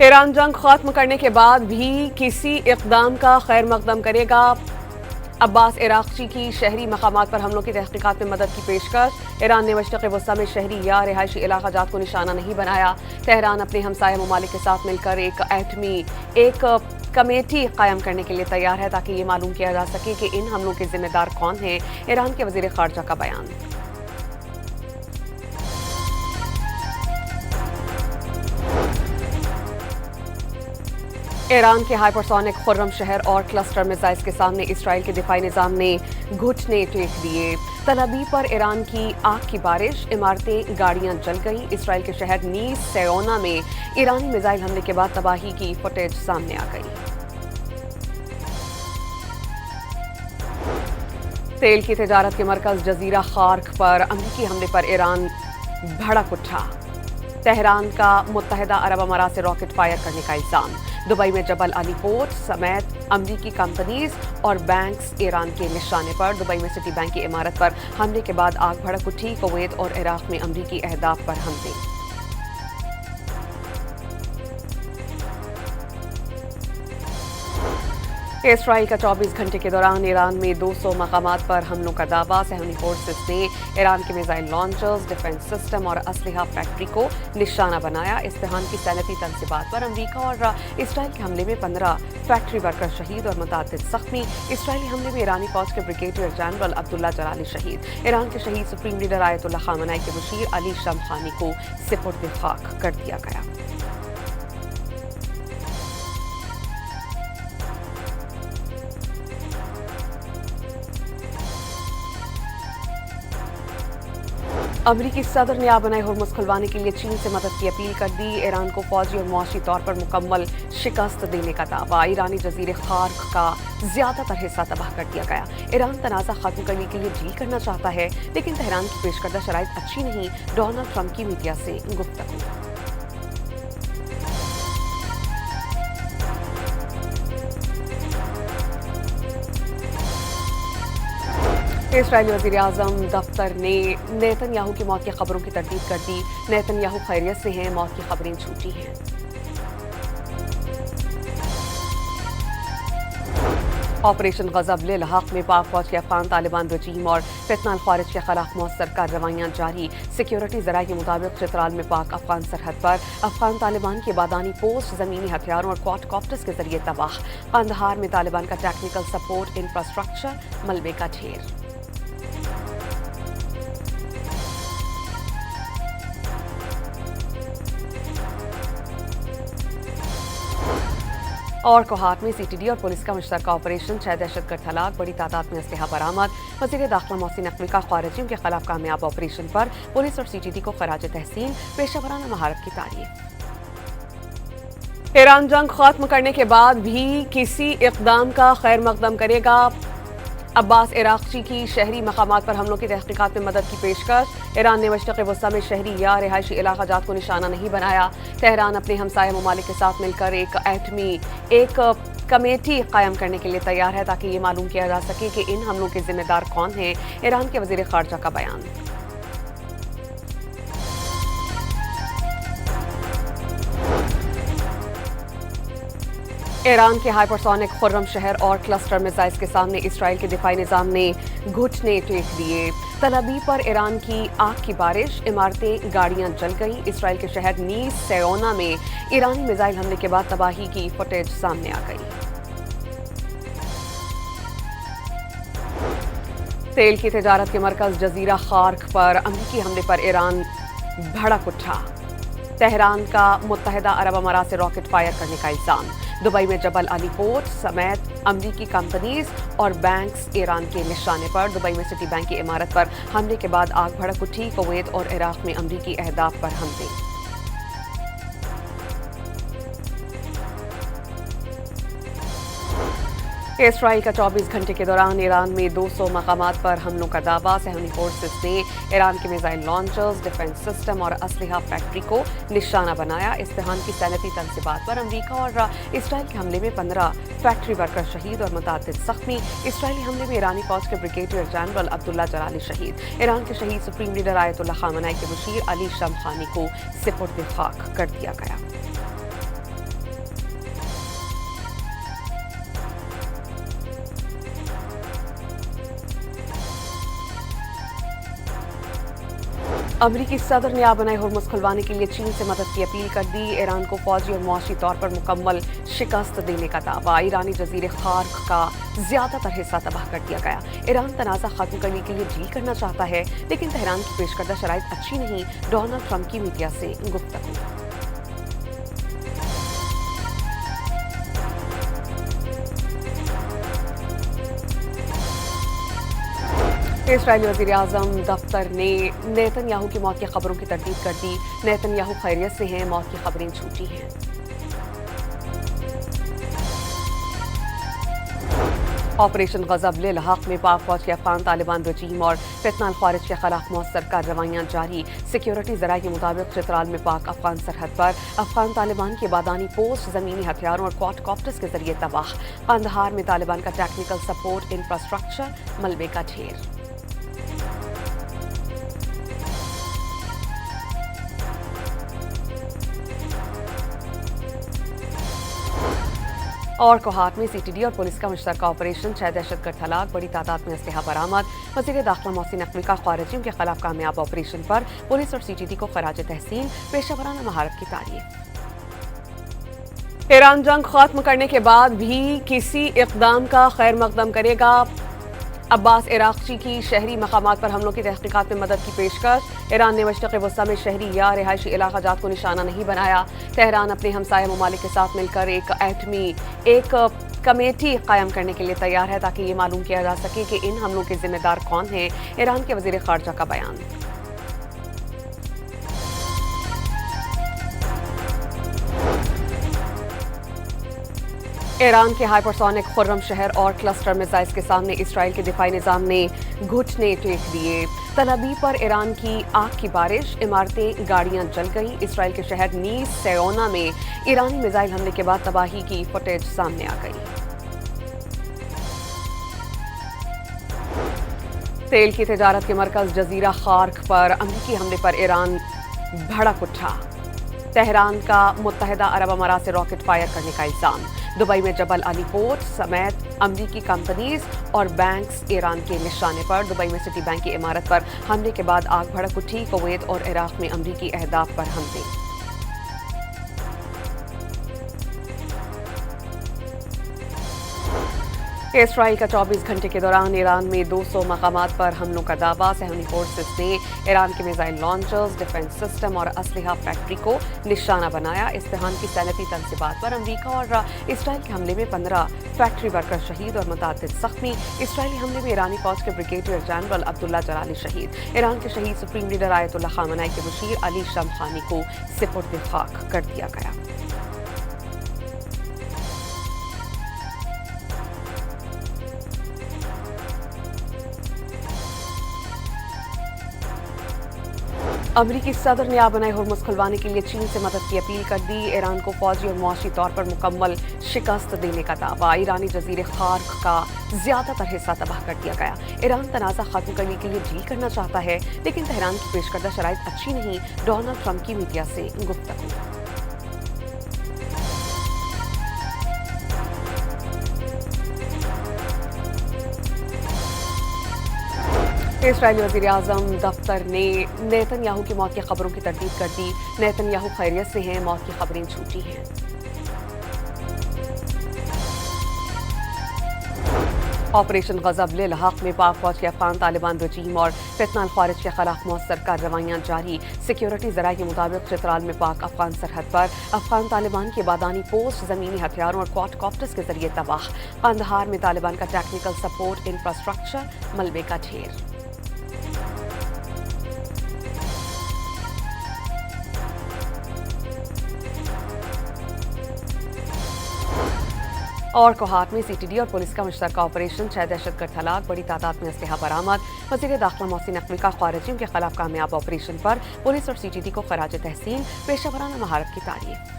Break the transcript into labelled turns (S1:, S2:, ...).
S1: Iran जंग खत्म करने के बाद भी किसी इक़दाम का खैर मकदम करेगा। अब्बास इराक़ची की शहरी मकामात पर हमलों की तहक़ीक़ात में मदद की पेशकश। ईरान ने मशरिक़ वस्ता में शहरी या रिहायशी इलाक़ा जात को निशाना नहीं बनाया। तेहरान अपने हमसाया ममालिक के साथ मिलकर एक कमेटी कायम करने के लिए तैयार है ताकि ये मालूम किया जा सके कि इन हमलों के जिम्मेदार कौन हैं। ईरान के वज़ीर ख़ारजा का बयान। ईरान के हाइपरसोनिक खुर्रम शहर और क्लस्टर मिसाइल्स के सामने इसराइल के दिफाई निज़ाम ने घुटने टेक दिए। तल अवीव पर ईरान की आग की बारिश, इमारतें गाड़ियां जल गईं। इसराइल के शहर नीस सेयोना में ईरानी मिसाइल हमले के बाद तबाही की फुटेज सामने आ गई। तेल की तिजारत के मरकज जजीरा खार्क पर अमरीकी हमले पर ईरान भड़क उठा। तेहरान का मुत्तहिदा अरब अमारात से रॉकेट फायर करने का इल्जाम। दुबई में जबल अली पोर्ट समेत अमरीकी कंपनीज और बैंक्स ईरान के निशाने पर। दुबई में सिटी बैंक की इमारत पर हमले के बाद आग भड़क उठी। कुवैत और इराक में अमरीकी अहदाफ पर हमले। इसराइल का 24 घंटे के दौरान ईरान में 200 मकामात पर हमलों का दावा। सहनी फोर्सेस ने ईरान के मिसाइल लॉन्चर्स, डिफेंस सिस्टम और असलहा फैक्ट्री को निशाना बनाया। इस्तेहान की सैनती तनसीबात पर अमरीका और इसराइल के हमले में 15 फैक्ट्री वर्कर शहीद और मुतादिद जख्मी। इसराइली हमले में ईरानी फौज के ब्रिगेडियर जनरल अब्दुल्ला जलाली शहीद। ईरान के शहीद सुप्रीम लीडर आयतुल्लाह खामनाई के मुशीर अली शमखानी को सिपुर्द खाक कर दिया गया। अमरीकी सदर ने आबनाए हुर्मुज़ खुलवाने के लिए चीन से मदद की अपील कर दी। ईरान को फौजी और मुआशी तौर पर मुकम्मल शिकस्त देने का दावा। ईरानी जजीरे खार्क का ज्यादातर हिस्सा तबाह कर दिया गया। ईरान तनाज़ा खत्म करने के लिए डील करना चाहता है, लेकिन तेहरान की पेश करदा शराइत अच्छी नहीं। डोनाल्ड ट्रंप की मीडिया से गुफ्तगू। इसराइली वज़ीर आज़म दफ्तर ने नेतन्याहू की मौत की खबरों की तरदीद कर दी। नेतन्याहू खैरियत से हैं, मौत की खबरें झूठी हैं। ऑपरेशन गज़ब लिल हक़ में पाक फौज के अफगान तालिबान रजीम और फितना ख़वारिज के खिलाफ मौसर कार्रवाइयाँ जारी। सिक्योरिटी ज़राए के मुताबिक चित्राल में पाक अफगान सरहद पर अफगान तालिबान की बादानी पोस्ट ज़मीनी हथियारों और क्वाडकॉप्टर्स के जरिए तबाह। कंदहार में तालिबान का टेक्निकल सपोर्ट इंफ्रास्ट्रक्चर मलबे का ढेर। और कोहाट में सीटीडी और पुलिस का मुश्तरका ऑपरेशन, 6 दहशतगर्द हलाक, बड़ी तादाद में असलहा बरामद। वज़ीर दाखिला मोहसिन नकवी का ख़वारिजियों के खिलाफ कामयाब ऑपरेशन पर पुलिस और सीटीडी को खराज तहसीन, पेशेवराना महारत की तारीफ। ईरान जंग खत्म करने के बाद भी किसी इक़दाम का खैर मकदम करेगा। अब्बास इराक़ची की शहरी मकामात पर हमलों की तहक़ीक़ात में मदद की पेशकश। ईरान ने मशरिक़ वस्ता में शहरी या रिहायशी इलाक़ा जात को निशाना नहीं बनाया। तेहरान अपने हमसाया ममालिक के साथ मिलकर एक कमेटी कायम करने के लिए तैयार है ताकि ये मालूम किया जा सके कि इन हमलों के जिम्मेदार कौन हैं। ईरान के वज़ीर ख़ारजा का बयान। ईरान के हाइपरसोनिक खुर्रम शहर और क्लस्टर मिसाइल्स के सामने इसराइल के दिफाई निज़ाम ने घुटने टेक दिए। तल अवीव पर ईरान की आग की बारिश, इमारतें गाड़ियां जल गईं। इसराइल के शहर नीस सेयोना में ईरानी मिसाइल हमले के बाद तबाही की फुटेज सामने आ गई। तेल की तिजारत के मरकज जजीरा खार्क पर अमरीकी हमले पर ईरान भड़क उठा। तेहरान का मुत्तहिदा अरब अमारात से रॉकेट फायर करने का इल्जाम। दुबई में जबल अली पोर्ट समेत अमरीकी कंपनीज और बैंक्स ईरान के निशाने पर। दुबई में सिटी बैंक की इमारत पर हमले के बाद आग भड़क उठी। कुवैत और इराक में अमरीकी अहदाफ पर हमले। इसराइल का 24 घंटे के दौरान ईरान में 200 मकामात पर हमलों का दावा। सहनी फोर्सेस ने ईरान के मिसाइल लॉन्चर्स, डिफेंस सिस्टम और असलहा फैक्ट्री को निशाना बनाया। इस्तेहान की सैनती तनसीबात पर अमरीका और इसराइल के हमले में 15 फैक्ट्री वर्कर शहीद और मुतादिद जख्मी। इसराइली हमले में ईरानी फौज के ब्रिगेडियर जनरल अब्दुल्ला जलाली शहीद। ईरान के शहीद सुप्रीम लीडर आयतुल्लाह खामनाई के मुशीर अली शमखानी को सिपुर्द खाक कर दिया गया। अमरीकी सदर ने आबनाई हुर्मुज़ खुलवाने के लिए चीन से मदद की अपील कर दी। ईरान को फौजी और मुआशी तौर पर मुकम्मल शिकस्त देने का दावा। ईरानी जजीरे खार्क का ज्यादातर हिस्सा तबाह कर दिया गया। ईरान तनाज़ा खत्म करने के लिए डील करना चाहता है, लेकिन तेहरान की पेश करदा शराइत अच्छी नहीं। डोनाल्ड ट्रंप की मीडिया से गुफ्तगू। इस्राईली वज़ीर आज़म दफ्तर ने नेतन्याहू की मौत की खबरों की तरदीद कर दी। नेतन्याहू खैरियत से हैं, मौत की खबरें झूठी हैं। ऑपरेशन गज़ब-लिल हक़ में पाक फौज के अफगान तालिबान रजीम और फितना ख़वारिज के खिलाफ मौसर कार्रवाइयाँ जारी। सिक्योरिटी ज़राए के मुताबिक चित्राल में पाक अफगान सरहद पर अफगान तालिबान के बादानी पोस्ट ज़मीनी हथियारों और क्वाडकॉप्टर्स के जरिए तबाह। कंदहार में तालिबान का टेक्निकल सपोर्ट इंफ्रास्ट्रक्चर मलबे का ढेर। और कोहाट में सीटीडी और पुलिस का मुश्तरका ऑपरेशन, 6 दहशतगर्द हलाक, बड़ी तादाद में असलहा बरामद। वज़ीर दाखिला मोहसिन नकवी का ख़वारिजियों के खिलाफ कामयाब ऑपरेशन पर पुलिस और सीटीडी को खराज तहसीन, पेशेवराना महारत की तारीफ। ईरान जंग खत्म करने के बाद भी किसी इक़दाम का खैर मकदम करेगा। अब्बास इराक़ची की शहरी मकामात पर हमलों की तहक़ीक़ात में मदद की पेशकश। ईरान ने मशरिक़ वस्ता में शहरी या रिहायशी इलाक़ा जात को निशाना नहीं बनाया। तेहरान अपने हमसाया ममालिक के साथ मिलकर एक कमेटी कायम करने के लिए तैयार है, ताकि ये मालूम किया जा सके कि इन हमलों के जिम्मेदार कौन हैं। ईरान के वज़ीर ख़ारजा का बयान। ईरान के हाइपरसोनिक खुर्रम शहर और क्लस्टर मिसाइल्स के सामने इसराइल के दिफाई निज़ाम ने घुटने टेक दिए। तल अवीव पर ईरान की आग की बारिश, इमारतें, गाड़ियां जल गईं। इसराइल के शहर नीस सेयोना में ईरानी मिसाइल हमले के बाद तबाही की फुटेज सामने आ गई। तेल की तिजारत के मरकज जजीरा खार्क पर अमरीकी हमले पर ईरान भड़क उठा। तेहरान का मुत्तहिदा अरब अमारात से रॉकेट फायर करने का इल्जाम। दुबई में जबल अली पोर्ट समेत अमरीकी कंपनीज और बैंक्स ईरान के निशाने पर। दुबई में सिटी बैंक की इमारत पर हमले के बाद आग भड़क उठी। कुवैत और इराक में अमरीकी अहदाफ पर हमले। इसराइल का 24 घंटे के दौरान ईरान में 200 मकामात पर हमलों का दावा। सहनी फोर्सेस ने ईरान के मिसाइल लॉन्चर्स, डिफेंस सिस्टम और असलहा फैक्ट्री को निशाना बनाया। इस्तेहान की सैनती तनसीबात पर अमरीका और इसराइल के हमले में 15 फैक्ट्री वर्कर शहीद और मुतादिद जख्मी। इसराइली हमले में ईरानी फौज के ब्रिगेडियर जनरल अब्दुल्ला जलाली शहीद। ईरान के शहीद सुप्रीम लीडर आयतुल्लाह खामनाई के मुशीर अली शमखानी को सिपुर्द खाक कर दिया गया। अमरीकी सदर ने आबनाई हुर्मुज़ खुलवाने के लिए चीन से मदद की अपील कर दी। ईरान को फौजी और मुआशी तौर पर मुकम्मल शिकस्त देने का दावा। ईरानी जजीरे खार्क का ज्यादातर हिस्सा तबाह कर दिया गया। ईरान तनाज़ा खत्म करने के लिए डील करना चाहता है, लेकिन तेहरान की पेश करदा शराइत अच्छी नहीं। डोनाल्ड ट्रंप की मीडिया से गुफ्तगू। इस्राईली वज़ीर आज़म दफ्तर ने नेतन्याहू की मौत की खबरों की तरदीद कर दी। नेतन्याहू खैरियत से हैं, मौत की खबरें झूठी हैं। ऑपरेशन गज़ब-लिल हक़ में पाक फौज के अफगान तालिबान रजीम और फितना ख़वारिज के खिलाफ मौसर कार्रवाइयाँ जारी। सिक्योरिटी ज़राए के मुताबिक चित्राल में पाक अफगान सरहद पर अफगान तालिबान के बादानी पोस्ट ज़मीनी हथियारों और क्वाडकॉप्टर्स के जरिए तबाह। कंदहार में तालिबान का टेक्निकल सपोर्ट इंफ्रास्ट्रक्चर मलबे का ढेर। और कोहाट में सीटीडी और पुलिस का मुश्तरका ऑपरेशन, 6 दहशतगर्द हलाक, बड़ी तादाद में असलहा बरामद। वज़ीर दाखिला मोहसिन नकवी का ख़वारिजियों के खिलाफ कामयाब ऑपरेशन पर पुलिस और सीटीडी को खराज तहसीन, पेशेवराना महारत की तारीफ।